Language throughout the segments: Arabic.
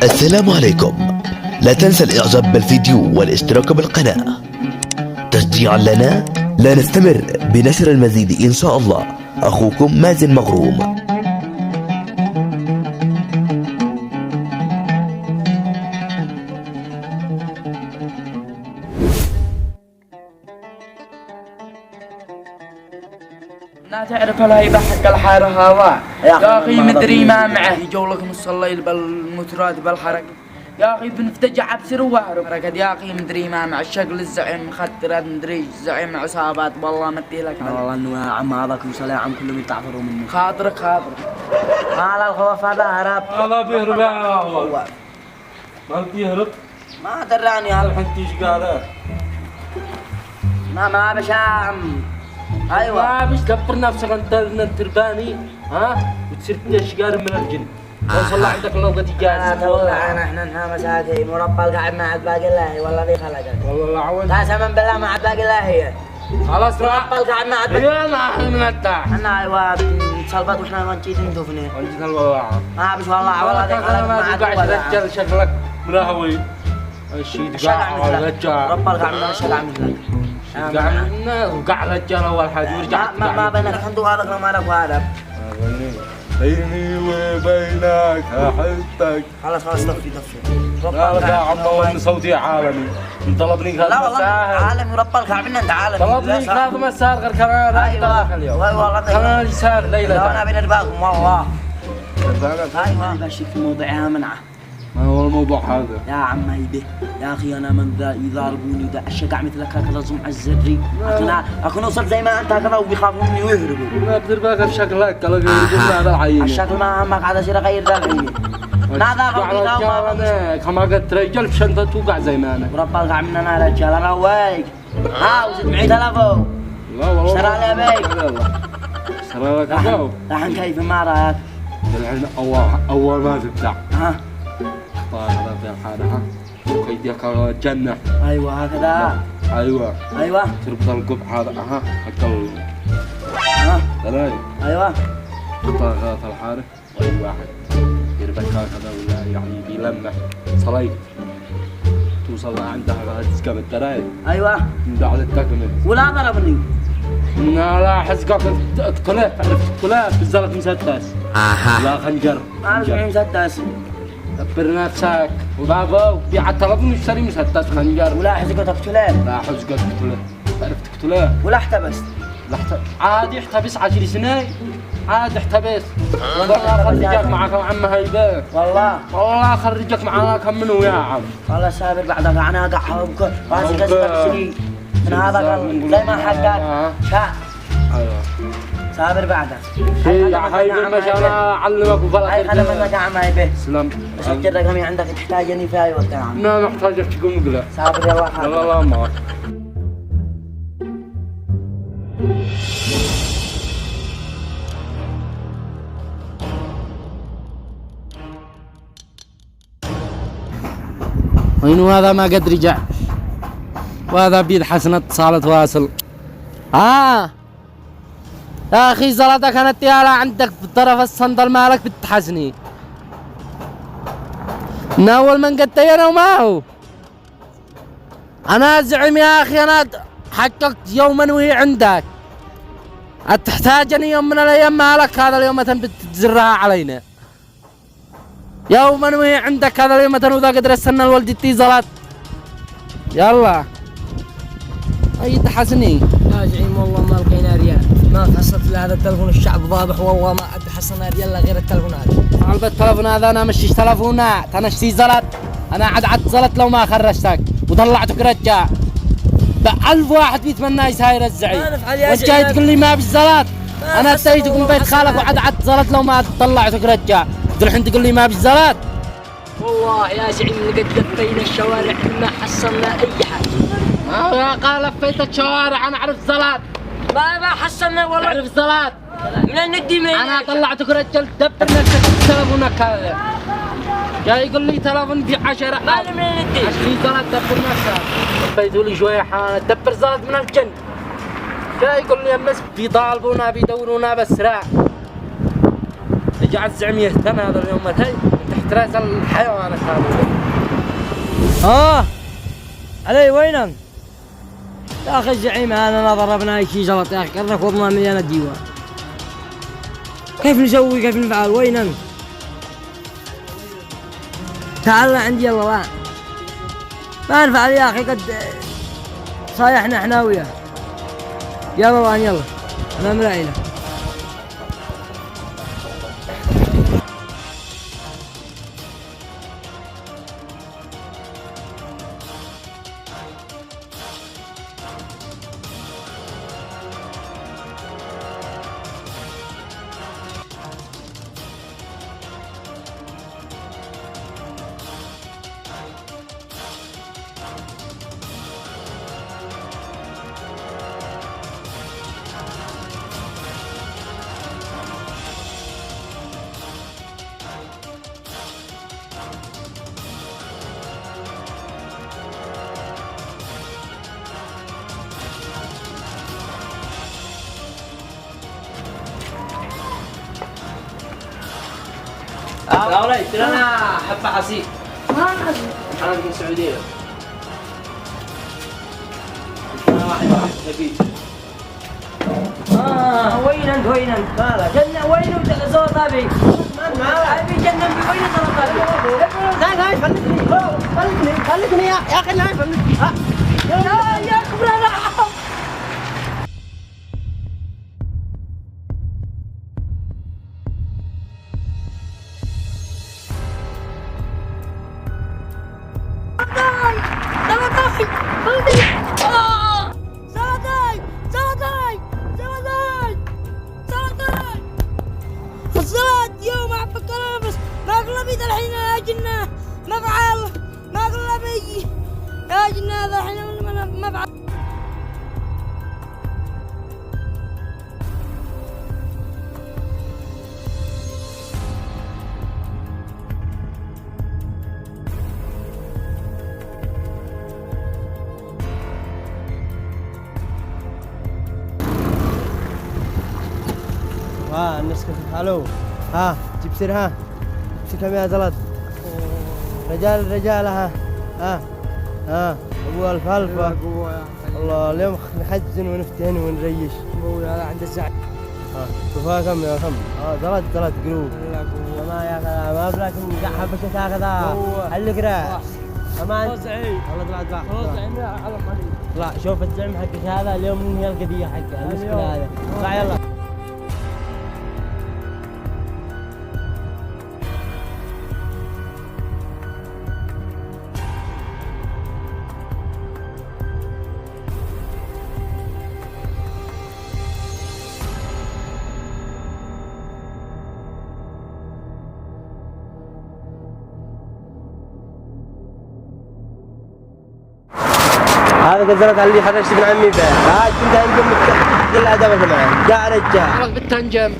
السلام عليكم. لا تنسى الاعجاب بالفيديو والاشتراك بالقناة تشجيعا لنا لا نستمر بنشر المزيد ان شاء الله. اخوكم مازن مغروم. لا تعرف الهيبة حق الحارة هذا يا أخي مدري ما معه يجوا لك نص الليل بالموترات بالحرق يا أخي بنفتجع بسر وهرب حركة يا أخي مدري ما مع الشكل الزعيم مخدرات مدري زعيم عصابات والله مدي لك والله انه يا عم هذاك وصل يا عم كلهم يتعفروا منه. خاطرك على الخوف هذا هرب. هذا بيهرب يا أول ما بيهرب ما دراني هذا الحين تيجي قاعدة ما بشام. ايوه ما بيش تكبر نفسك انت الترباني ها وتصير تشقار من الجن. وصل عندك لو قد جاهز والله احنا مساكين ورب القاعد ما عاد باقي الله والله ذي خلقك والله العوض قسما بالله ما عاد باقي الله هي خلاص رب القاعد ما عاد باقي. يلا احنا بنرتاح احنا ايوه صلبت واحنا ما نجي ندفني وانت والله ما بش والله ذي خلقك ما عاد رجال شكلك مراهوي الشيء قاع رجال رب القاعد ما شقع مثلك وقع رجال اول حاجه ورجع ما بينك الحمد هذاك ما لك وهذا بيني وبينك احبك. خلاص طفي لا يا عم والله صوتي عالمي طلبني كذا لا والله عالمي رب الكعب انت عالمي طلبني كذا مسار غير كمان والله كمان يسار ليلة انا بين رباكم والله رباك ايوه بشوف موضوعها منعه ما هو الموضوع هذا يا عم هيبه يا اخي انا من ذا يضاربوني وذا الشقع مثلك هكذا زمع الزري اكون وصلت زي ما انت هكذا وبيخافوا مني ويهربوا ما بدربك بشكلك قالوا يقولون هذا العين الشكل ما همك هذا شيء غير ذا العين ماذا قال كما قلت رجال بشنطة توقع زي ما انا ورب القع من انا رجال انا ويك وزد معي تلفو لا والله اشترى لي ابيك اشترى لك ابو الحين كيف ما رايك؟ الحين اول ما تبدع طيب هذا في الحالة ها وكيديك الجنة ايوه هكذا ايوه تربط القبع هذا حق دلالي ايوه تحطها في الحارة واي واحد يربك هكذا ولا يعني بيلمح صليت توصل عندها تسقم الدراية ايوه من بعد التكمل ولا ضربني لا حزقك تقلب عرفت بالزلط مسدس لا خنجر مش مسدس دبر نفسك وبابا بيع التلفون يشتري مسدس خنجر ولا حزقه تقتله لا حزقه تقتله تعرف تقتله ولا احتبس عادي احتبس 10 سنين عادي احتبس والله خرجك معك عم هيبه والله خرجك معك كم منو يا عم والله سابر بعدك انا قاعد راسي قصدك من هذا قال زي ما حقك شاء ايوه سابر بعدك يا حبيبي مش انا اعلمك وفلك اي خدمه منك يا عم هيبه سلام سجل رقمي عندك تحتاجني في اي وقت يا عم لا محتاجك تقوم قله سابر يلا حاضر لا ما وينو هذا ما قد رجع وهذا بيد حسن اتصالت واصل يا اخي زلطة كانت يالا عندك في طرف الصندل مالك بتحسني من اول من قلت انا وما هو انا زعم يا اخي انا حققت يوما وهي عندك تحتاجني يوم من الايام مالك هذا اليوم بتزرها علينا يوما وهي عندك هذا اليوم وذا قدر استنى الولد زلط يلا اي تحسني يا زعيم والله ما لقينا ريال ما حصلت لهذا التلفون الشعب ضابح والله ما عاد حصلنا ريال غير التلفون هذا قلب التلفون هذا انا مشيش تلفونات انا اشتي زلط انا عاد زلط لو ما خرجتك وطلعتك رجع ب1000 واحد بيتمنى يساير الزعيم وجاي تقول لي ما بالزلط انا اتيتكم بيت خالك وعاد زلط لو ما طلعتك رجع الحين تقول لي ما بالزلط والله يا زعيم لقد لفينا الشوارع ما حصلنا اي حاجه قال لفيت الشوارع انا اعرف زلط ما حصلنا والله اعرف زلط من الندي من انا طلعتك رجال دبر نفسك تلفونك هذا جاي يقول لي تلفون ب 10 ما من الندي 20 زلط دبر نفسك بيدوا لي شويه حانه دبر زلط من الجن جاي يقول لي امس بيطالبونا بيدورونا بسرعه رجع الزعيم يهتم هذا اليوم تحت اشتريت الحيوانات ها علي وينهم؟ يا اخي الزعيم هذا ما ضربنا اي شيء زلط يا اخي كنا خضنا مليان الديوان. كيف نسوي كيف نفعل وينهم؟ تعال عندي يلا لا ما نفعل يا اخي قد صايحنا احنا وياه. يلا وان يلا انا ملايله. يا ولد ترى انا حبه عصير انا من السعوديه. انا واحد خبيث. وين انت وين انت؟ مالك؟ جنة وين زلط ابي؟ ابي جنة وين زلط ابي؟ لا فلتني يا اخي لا فلتني. يا كبر انا الصلاة يوم أعفك نفس ما أغلبي ذا الحين يا جنة مفعل ما أغلبي يا جنة ذا الحين مفعل. النسكافيه الو جيب سير كم يا زلط رجال ابو الف الله اليوم نحزن ونفتن ونريش هذا عند الزعيم. شوفها كم يا كم زلط قلوب ما يا اخي ما بلاك حبشة هكذا علق راح امان والله طلع شوف الزعيم حقك هذا اليوم ننهي القضية حقه المشكلة هذا طلع يلا. هذا قزلت على اللي حرشت ابن عمي به كنت انجم كل الادب معه يا رجال بالتنجم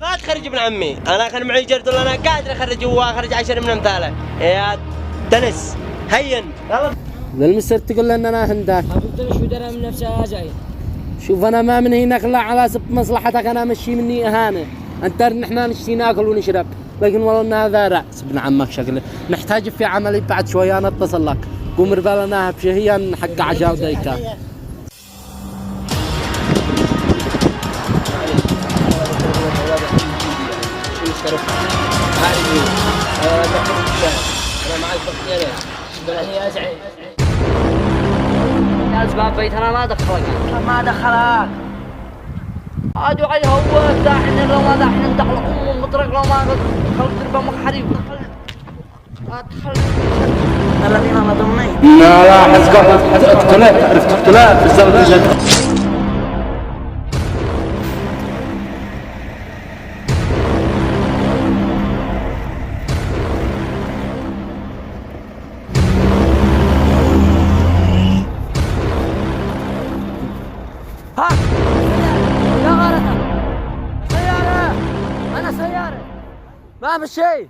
ما تخرج ابن عمي انا كان معي جرد انا قادر اخرج واخرج 10 من امثاله يا دنس هين يلا المستر تقول لنا انا هنداك قلت شو درى من نفسه يا زعيم. شوف انا ما من هنا لا على سب مصلحتك انا مشي مني اهانه انت نحن نشتي ناكل ونشرب لكن والله ان هذا راس ابن عمك شكله نحتاج في عملي بعد شويه انا اتصل لك قوم ربالنا بشهيا حق عشاء ديكا. يا زعيم يا اسباب بيت انا ما دخلك عادوا عليه هو داحن لو ما داحن ندخل المطرق لو ما دخل دربه مخريب ادخل الذين ما ضمني لا حسك اختلاف عرفت اختلاف بالزبط يا غلطة سيارة أنا سيارة ما في شيء